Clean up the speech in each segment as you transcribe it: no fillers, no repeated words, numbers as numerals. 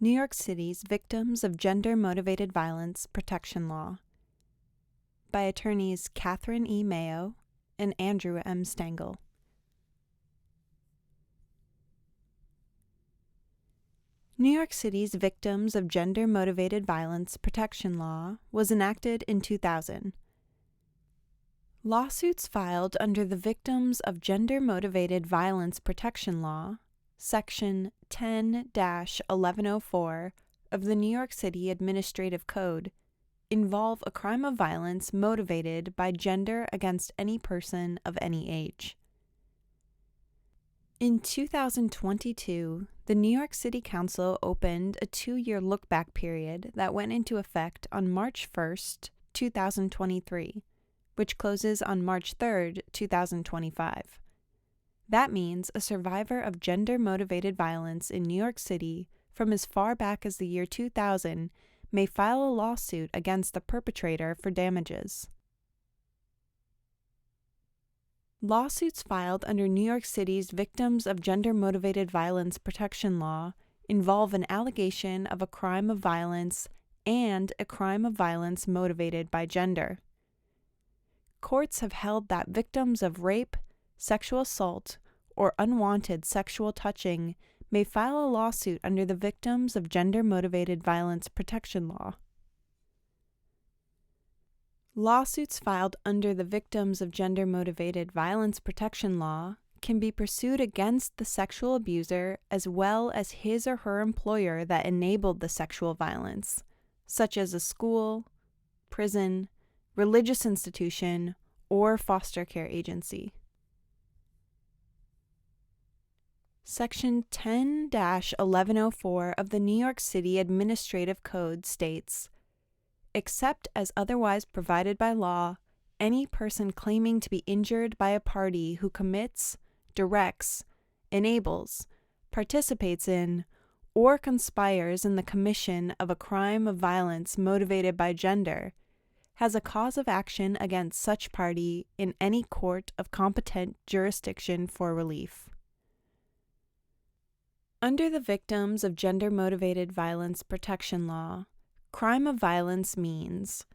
New York City's Victims of Gender-Motivated Violence Protection Law by attorneys Catherine E. Mayo and Andrew M. Stengel. New York City's Victims of Gender-Motivated Violence Protection Law was enacted in 2000. Lawsuits filed under the Victims of Gender-Motivated Violence Protection Law, Section 10-1104 of the New York City Administrative Code, involve a crime of violence motivated by gender against any person of any age. In 2022, the New York City Council opened a 2-year look-back period that went into effect on March 1, 2023, which closes on March 3, 2025. That means a survivor of gender-motivated violence in New York City from as far back as the year 2000 may file a lawsuit against the perpetrator for damages. Lawsuits filed under New York City's Victims of Gender-Motivated Violence Protection Law involve an allegation of a crime of violence and a crime of violence motivated by gender. Courts have held that victims of rape, sexual assault, or unwanted sexual touching may file a lawsuit under the Victims of Gender-Motivated Violence Protection Law. Lawsuits filed under the Victims of Gender-Motivated Violence Protection Law can be pursued against the sexual abuser as well as his or her employer that enabled the sexual violence, such as a school, prison, religious institution, or foster care agency. Section 10-1104 of the New York City Administrative Code states, "Except as otherwise provided by law, any person claiming to be injured by a party who commits, directs, enables, participates in, or conspires in the commission of a crime of violence motivated by gender has a cause of action against such party in any court of competent jurisdiction for relief." Under the Victims of Gender-Motivated Violence Protection Law, crime of violence means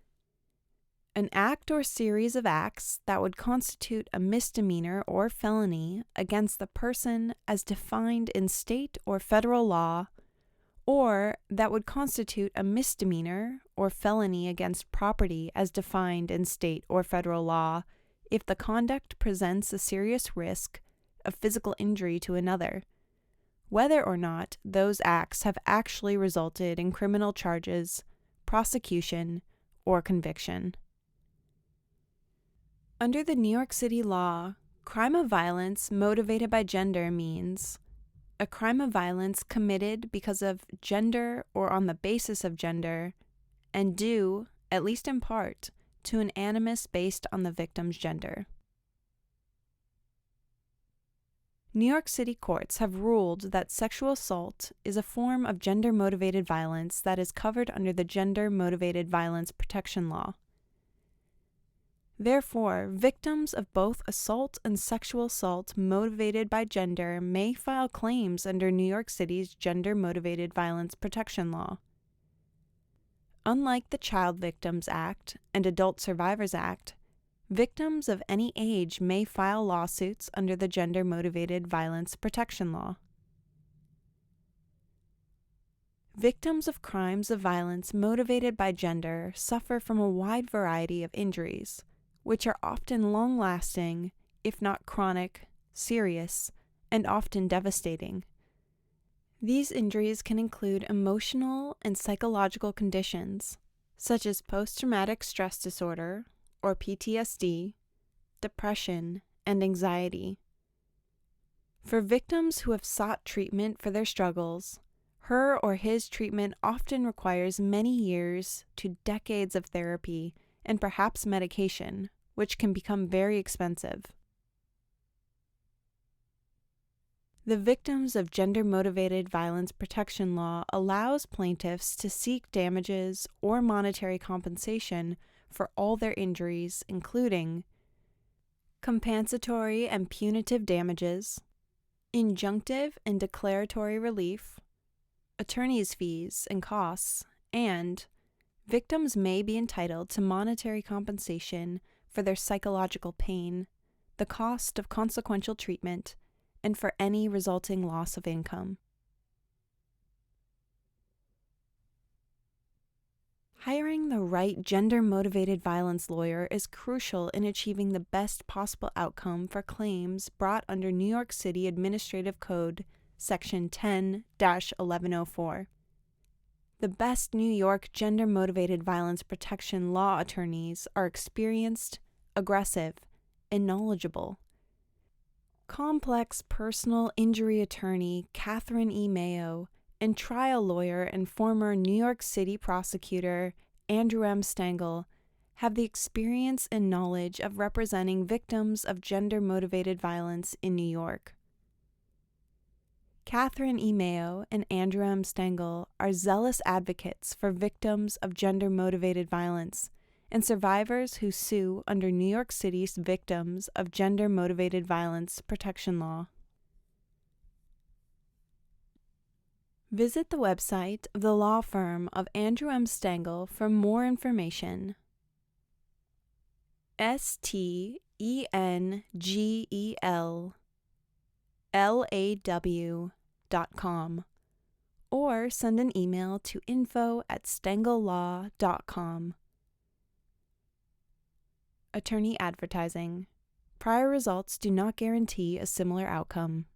an act or series of acts that would constitute a misdemeanor or felony against the person as defined in state or federal law, or that would constitute a misdemeanor or felony against property as defined in state or federal law if the conduct presents a serious risk of physical injury to another, whether or not those acts have actually resulted in criminal charges, prosecution, or conviction. Under the New York City law, crime of violence motivated by gender means a crime of violence committed because of gender or on the basis of gender, and due, at least in part, to an animus based on the victim's gender. New York City courts have ruled that sexual assault is a form of gender-motivated violence that is covered under the Gender-Motivated Violence Protection Law. Therefore, victims of both assault and sexual assault motivated by gender may file claims under New York City's Gender-Motivated Violence Protection Law. Unlike the Child Victims Act and Adult Survivors Act, victims of any age may file lawsuits under the Gender-Motivated Violence Protection Law. Victims of crimes of violence motivated by gender suffer from a wide variety of injuries, which are often long-lasting, if not chronic, serious, and often devastating. These injuries can include emotional and psychological conditions, such as post-traumatic stress disorder, or PTSD, depression, and anxiety. For victims who have sought treatment for their struggles, her or his treatment often requires many years to decades of therapy and perhaps medication, which can become very expensive. The Victims of Gender-Motivated Violence Protection Law allows plaintiffs to seek damages or monetary compensation for all their injuries, including compensatory and punitive damages, injunctive and declaratory relief, attorney's fees and costs, and victims may be entitled to monetary compensation for their psychological pain, the cost of consequential treatment, and for any resulting loss of income. Hiring the right gender-motivated violence lawyer is crucial in achieving the best possible outcome for claims brought under New York City Administrative Code, Section 10-1104. The best New York gender-motivated violence protection law attorneys are experienced, aggressive, and knowledgeable. Complex personal injury attorney Catherine E. Mayo and trial lawyer and former New York City prosecutor Andrew M. Stengel have the experience and knowledge of representing victims of gender-motivated violence in New York. Catherine E. Mayo and Andrew M. Stengel are zealous advocates for victims of gender-motivated violence and survivors who sue under New York City's Victims of Gender-Motivated Violence Protection Law. Visit the website of the law firm of Andrew M. Stengel for more information. STENGELLAW.com or send an email to info@stengellaw.com. Attorney advertising. Prior results do not guarantee a similar outcome.